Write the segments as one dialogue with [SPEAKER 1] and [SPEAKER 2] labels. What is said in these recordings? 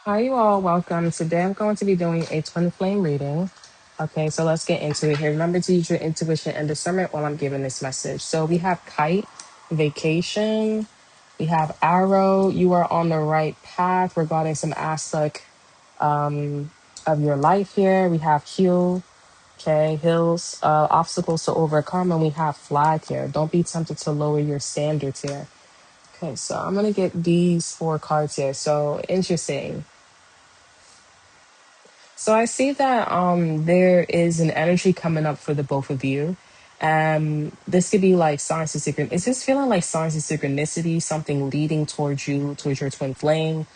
[SPEAKER 1] Hi, you all. Welcome. Today I'm going to be doing a twin flame reading. Okay, so let's get into it here. Remember to use your intuition and discernment while I'm giving this message. So we have kite, vacation. We have arrow. You are on the right path regarding some aspect of your life here. We have heal. Okay, hills, obstacles to overcome, and we have flag here. Don't be tempted to lower your standards here. Okay, so I'm gonna get these four cards here. So interesting. So I see that there is an energy coming up for the both of you. This could be like signs of synchron. Is this feeling like signs of synchronicity, something leading towards you, towards your twin flame?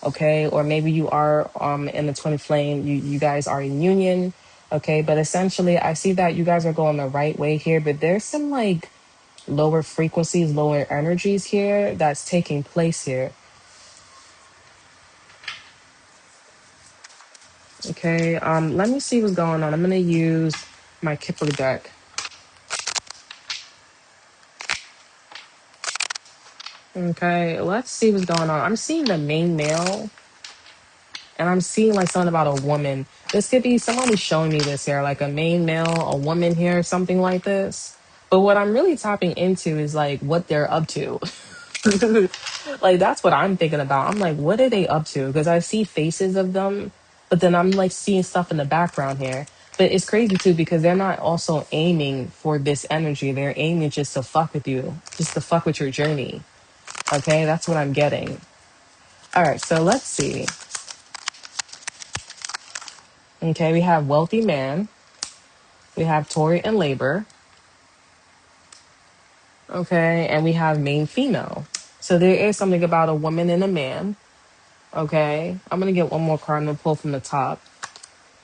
[SPEAKER 1] Okay, or maybe you are in the twin flame, you guys are in union. Okay, but essentially I see that you guys are going the right way here, but there's some like lower frequencies, lower energies here that's taking place here. Okay, let me see what's going on. I'm gonna use my Kipper deck. Okay, let's see what's going on. I'm seeing the main male, and I'm seeing like something about a woman. This could be someone was showing me this here, like a main male, a woman here, something like this. But what I'm really tapping into is like what they're up to. Like that's what I'm thinking about. I'm like, what are they up to? Because I see faces of them, but then I'm like seeing stuff in the background here. But it's crazy too because they're not also aiming for this energy. They're aiming just to fuck with you, just to fuck with your journey. Okay, that's what I'm getting. All right, so let's see. Okay, we have wealthy man, we have Tory and labor, okay, and we have main female. So there is something about a woman and a man. Okay, I'm gonna get one more card. I'm gonna pull from the top,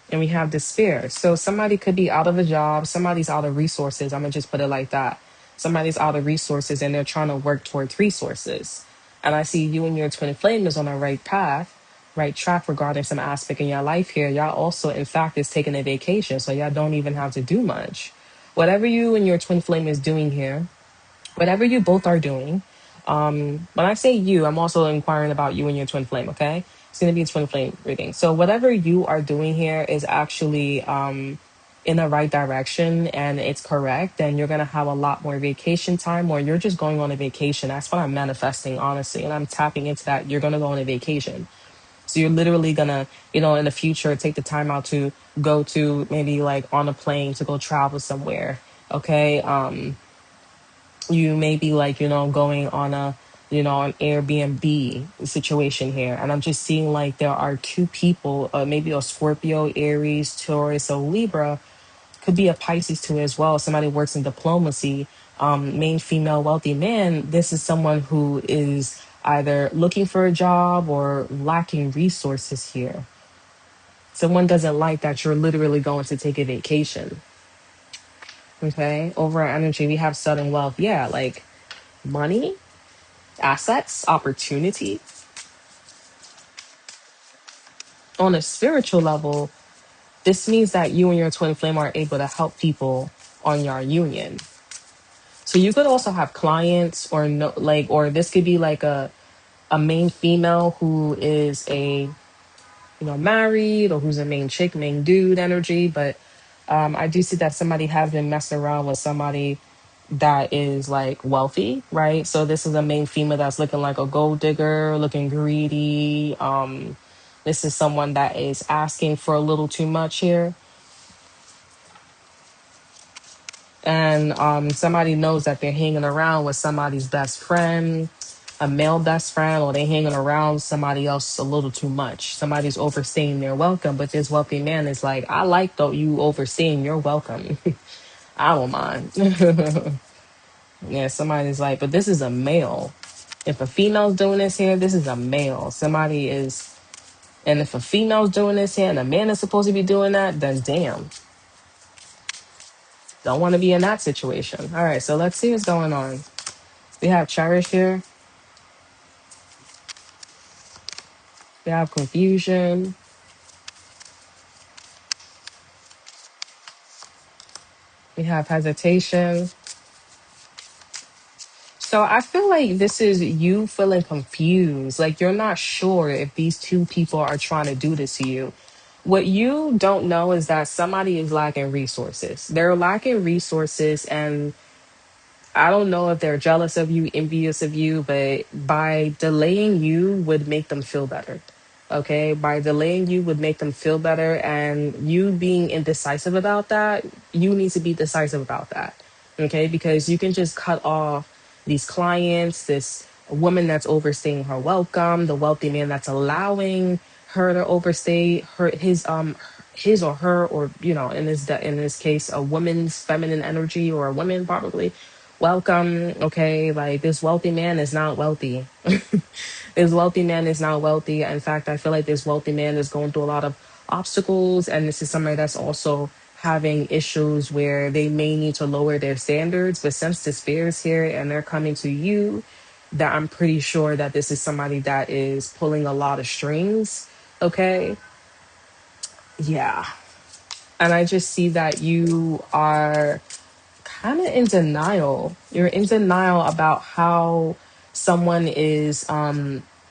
[SPEAKER 1] and we have despair. So somebody could be out of a job, somebody's out of resources. I'm gonna just put it like that. Somebody's out of resources, and they're trying to work towards resources. And I see you and your twin flame is on the right path, right track regarding some aspect in your life here. Y'all also, in fact, is taking a vacation, so y'all don't even have to do much. Whatever you and your twin flame is doing here, whatever you both are doing. When I say you, I'm also inquiring about you and your twin flame, okay? It's going to be a twin flame reading. So whatever you are doing here is actually in the right direction and it's correct, then you're going to have a lot more vacation time, or you're just going on a vacation. That's what I'm manifesting, honestly. And I'm tapping into that. You're going to go on a vacation. So you're literally gonna, in the future, take the time out to go to maybe like on a plane to go travel somewhere. Okay. You may be like, going on an Airbnb situation here. And I'm just seeing like there are two people, maybe a Scorpio, Aries, Taurus, or Libra, could be a Pisces too as well. Somebody works in diplomacy, main female wealthy man. This is someone who is either looking for a job or lacking resources here. Someone doesn't like that you're literally going to take a vacation. Okay. Over our energy, we have sudden wealth. Yeah, like money, assets, opportunity. On a spiritual level, this means that you and your twin flame are able to help people on your union. So you could also have clients or no, like, or this could be like a main female who is a, married, or who's a main chick, main dude energy. But I do see that somebody has been messing around with somebody that is like wealthy, right? So this is a main female that's looking like a gold digger, looking greedy. This is someone that is asking for a little too much here. And somebody knows that they're hanging around with somebody's best friend, a male best friend, or they're hanging around somebody else a little too much. Somebody's overstaying their welcome, but this wealthy man is like, I like though you overstaying your welcome. I don't mind. Yeah, somebody's like, but this is a male. If a female's doing this here, this is a male. Somebody is, and if a female's doing this here and a man is supposed to be doing that, then damn. Don't want to be in that situation. All right, so let's see what's going on. We have cherish here. We have confusion. We have hesitation. So I feel like this is you feeling confused. Like you're not sure if these two people are trying to do this to you. What you don't know is that somebody is lacking resources. They're lacking resources, and I don't know if they're jealous of you, envious of you, but by delaying you would make them feel better. Okay? By delaying you would make them feel better. And you being indecisive about that, you need to be decisive about that. Okay? Because you can just cut off these clients, this woman that's overstaying her welcome, the wealthy man that's allowing her to overstay his or her, or in this case a woman's feminine energy, or a woman probably welcome. Okay, like this wealthy man is not wealthy. This wealthy man is not wealthy. In fact, I feel like this wealthy man is going through a lot of obstacles, and this is somebody that's also having issues where they may need to lower their standards. But since the spirit's here and they're coming to you, that I'm pretty sure that this is somebody that is pulling a lot of strings. Okay, yeah. And I just see that you are kind of in denial. You're in denial about how someone is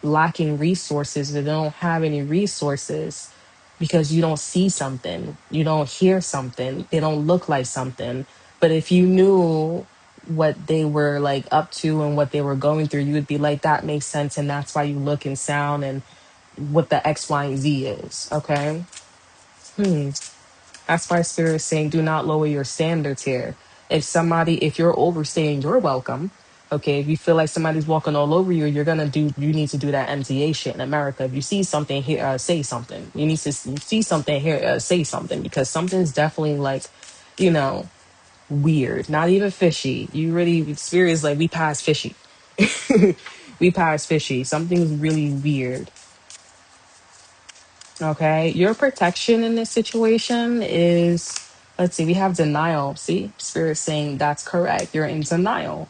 [SPEAKER 1] lacking resources. They don't have any resources because you don't see something, you don't hear something, they don't look like something. But if you knew what they were like up to and what they were going through, you would be like, that makes sense, and that's why you look and sound and what the X, Y, and Z is. Okay. That's why Spirit is saying, do not lower your standards here. If you're overstaying your welcome, okay, if you feel like somebody's walking all over you, you need to do that MTA shit in America. If you see something here, say something. You see something here, say something, because something's definitely like, you know, weird, not even fishy. Spirit is like, we pass fishy. We pass fishy. Something's really weird. Okay. Your protection in this situation is, let's see, we have denial. See, Spirit saying that's correct. You're in denial.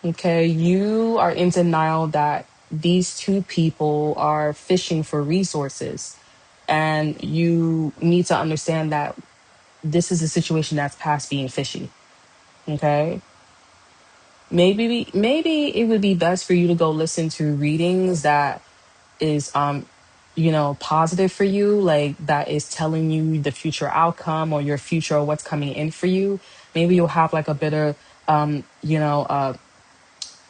[SPEAKER 1] Okay. You are in denial that these two people are fishing for resources. And you need to understand that this is a situation that's past being fishy. Okay. Maybe it would be best for you to go listen to readings that is positive for you, like that is telling you the future outcome or your future or what's coming in for you. Maybe you'll have like a better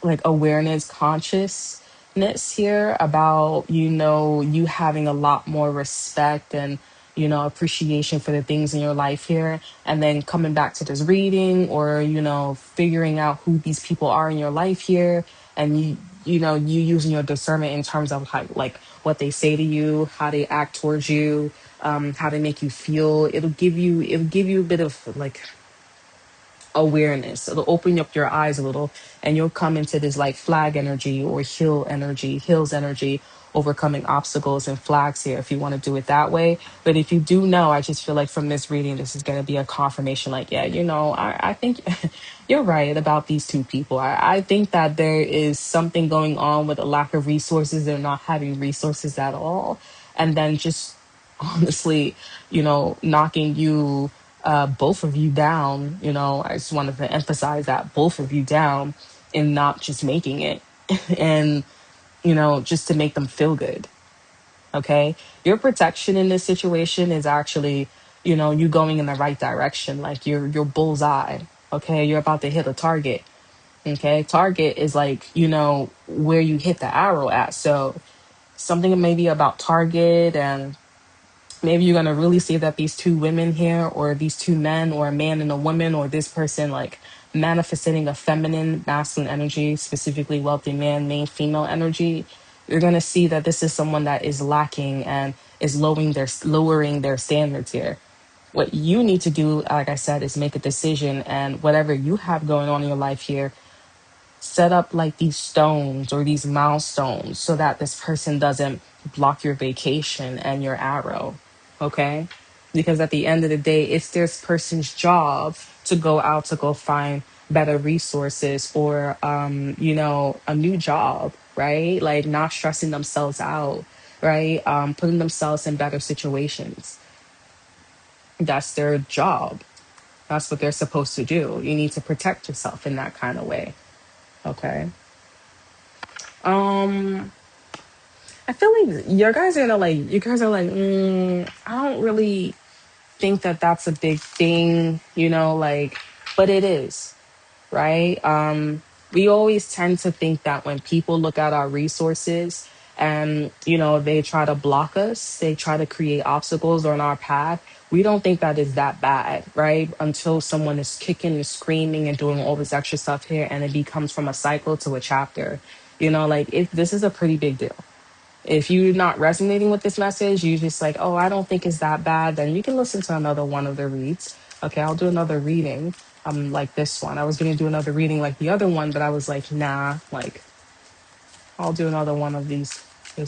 [SPEAKER 1] like awareness, consciousness here about you having a lot more respect and appreciation for the things in your life here, and then coming back to this reading, or figuring out who these people are in your life here, and you using your discernment in terms of how, like what they say to you, how they act towards you, how they make you feel. It'll give you a bit of like awareness. It'll open up your eyes a little, and you'll come into this like flag energy or hills energy, overcoming obstacles and flags here if you want to do it that way. But if you do know, I just feel like from this reading, this is going to be a confirmation like, yeah, I think you're right about these two people. I think that there is something going on with a lack of resources. They're not having resources at all. And then just honestly, knocking you, both of you down. I just wanted to emphasize that, both of you down, and not just making it, and just to make them feel good. Okay, your protection in this situation is actually, you going in the right direction. Like your bullseye. Okay, you're about to hit a target. Okay, target is like where you hit the arrow at. So something maybe about target, and maybe you're gonna really see that these two women here, or these two men, or a man and a woman, or this person like manifesting a feminine, masculine energy, specifically wealthy man, main female energy. You're gonna see that this is someone that is lacking and is lowering their standards here. What you need to do, like I said, is make a decision, and whatever you have going on in your life here, set up like these stones or these milestones so that this person doesn't block your vacation and your arrow. Okay, because at the end of the day, it's this person's job to go out to go find better resources, or a new job, right? Like not stressing themselves out, right? Putting themselves in better situations. That's their job. That's what they're supposed to do. You need to protect yourself in that kind of way. Okay. Um, I feel like you guys are like, I don't really think that that's a big thing, like, but it is, right? We always tend to think that when people look at our resources and, they try to block us, they try to create obstacles on our path, we don't think that is that bad, right? Until someone is kicking and screaming and doing all this extra stuff here and it becomes from a cycle to a chapter. Like this is a pretty big deal. If you're not resonating with this message, you just like, oh, I don't think it's that bad, then you can listen to another one of the reads. Okay, I'll do another reading. Like this one. I was gonna do another reading like the other one, but I was like, nah, like I'll do another one of this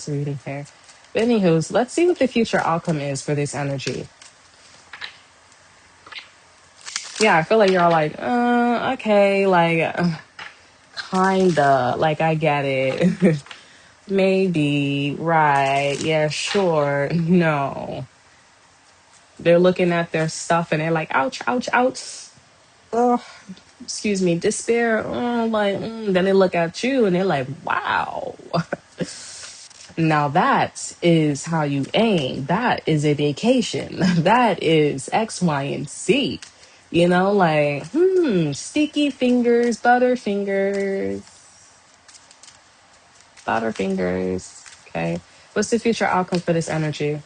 [SPEAKER 1] reading here. But anywho's, let's see what the future outcome is for this energy. Yeah, I feel like you're all like, okay, like kinda, like I get it. Maybe, right, yeah, sure, no. They're looking at their stuff and they're like, ouch, ouch, ouch. Oh, excuse me, despair. Oh, like, then they look at you and they're like, wow. Now that is how you aim. That is a vacation. That is X, Y, and Z. Like, sticky fingers, butterfingers. Okay. What's the future outcome for this energy?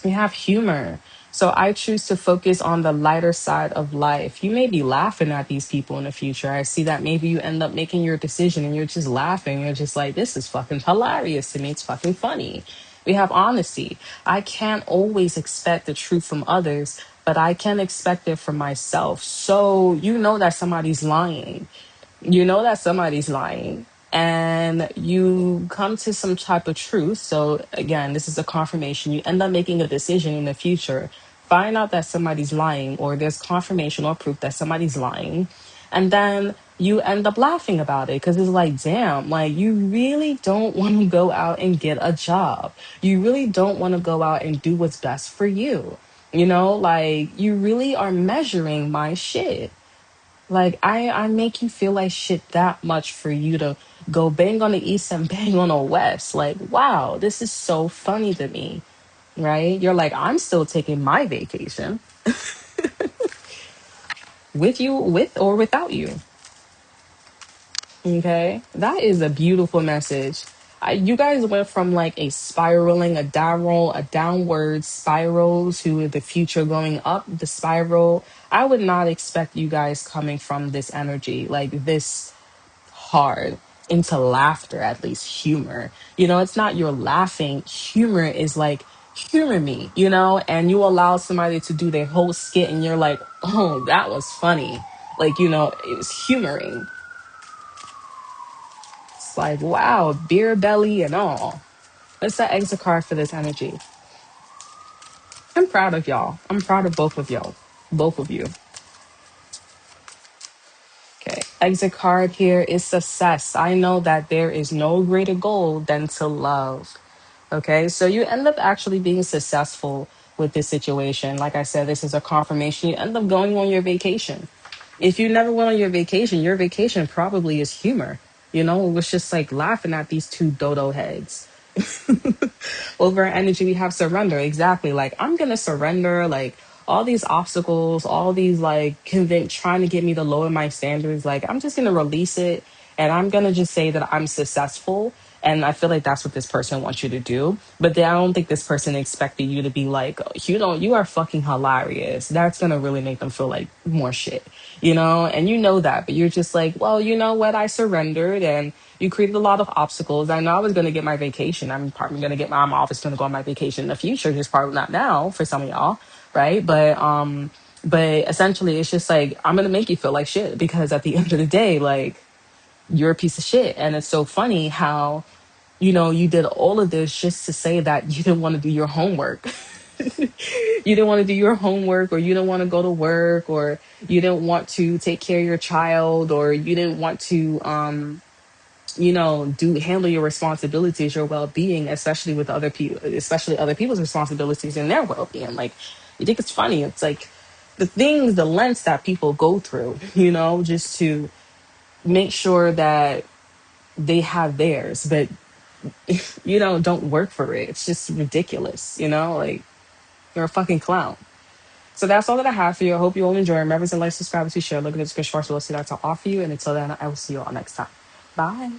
[SPEAKER 1] We have humor. So I choose to focus on the lighter side of life. You may be laughing at these people in the future. I see that maybe you end up making your decision and you're just laughing. You're just like, this is fucking hilarious to me. It's fucking funny. We have honesty. I can't always expect the truth from others, but I can expect it from myself. So you know that somebody's lying. And you come to some type of truth. So again, this is a confirmation. You end up making a decision in the future, find out that somebody's lying, or there's confirmation or proof that somebody's lying, and then you end up laughing about it because it's like, damn, like you really don't want to go out and get a job. You really don't want to go out and do what's best for you. Like you really are measuring my shit. Like I make you feel like shit that much for you to go bang on the east and bang on the west. Like, wow, this is so funny to me, right? You're like, I'm still taking my vacation with you, with or without you. Okay, that is a beautiful message. You guys went from like a spiraling, a downward spiral to the future going up the spiral. I would not expect you guys coming from this energy like this hard into laughter, at least humor. It's not you're laughing. Humor is like, humor me, and you allow somebody to do their whole skit and you're like, oh, that was funny. Like, it was humoring. It's like, wow, beer belly and all. What's that exit card for this energy? I'm proud of y'all. I'm proud of both of y'all. Both of you. Okay. Exit card here is success. I know that there is no greater goal than to love. Okay. So you end up actually being successful with this situation. Like I said, this is a confirmation. You end up going on your vacation. If you never went on your vacation probably is humor. It was just like laughing at these two dodo heads. Over energy, we have surrender. Exactly. Like, I'm going to surrender. Like, all these obstacles, all these like trying to get me to lower my standards. Like, I'm just going to release it. And I'm going to just say that I'm successful. And I feel like that's what this person wants you to do. But then I don't think this person expected you to be like, you are fucking hilarious. That's going to really make them feel like more shit, and that. But you're just like, well, you know what? I surrendered and you created a lot of obstacles. I know I was going to get my vacation. I'm probably going to get I'm always going to go on my vacation in the future, just probably not now for some of y'all. Right. But essentially it's just like, I'm going to make you feel like shit because at the end of the day, like, you're a piece of shit. And it's so funny how, you did all of this just to say that you didn't want to do your homework. You didn't want to do your homework, or you didn't want to go to work, or you didn't want to take care of your child, or you didn't want to, handle your responsibilities, your well-being, especially with other people, especially other people's responsibilities and their well-being. Like, you think it's funny. It's like the lengths that people go through, just to make sure that they have theirs, but don't work for it. It's just ridiculous, like you're a fucking clown. So that's all that I have for you. I hope you all enjoy. Remember to like, subscribe, to share, look at the description box. We'll see that to offer you. And until then, I will see you all next time. Bye.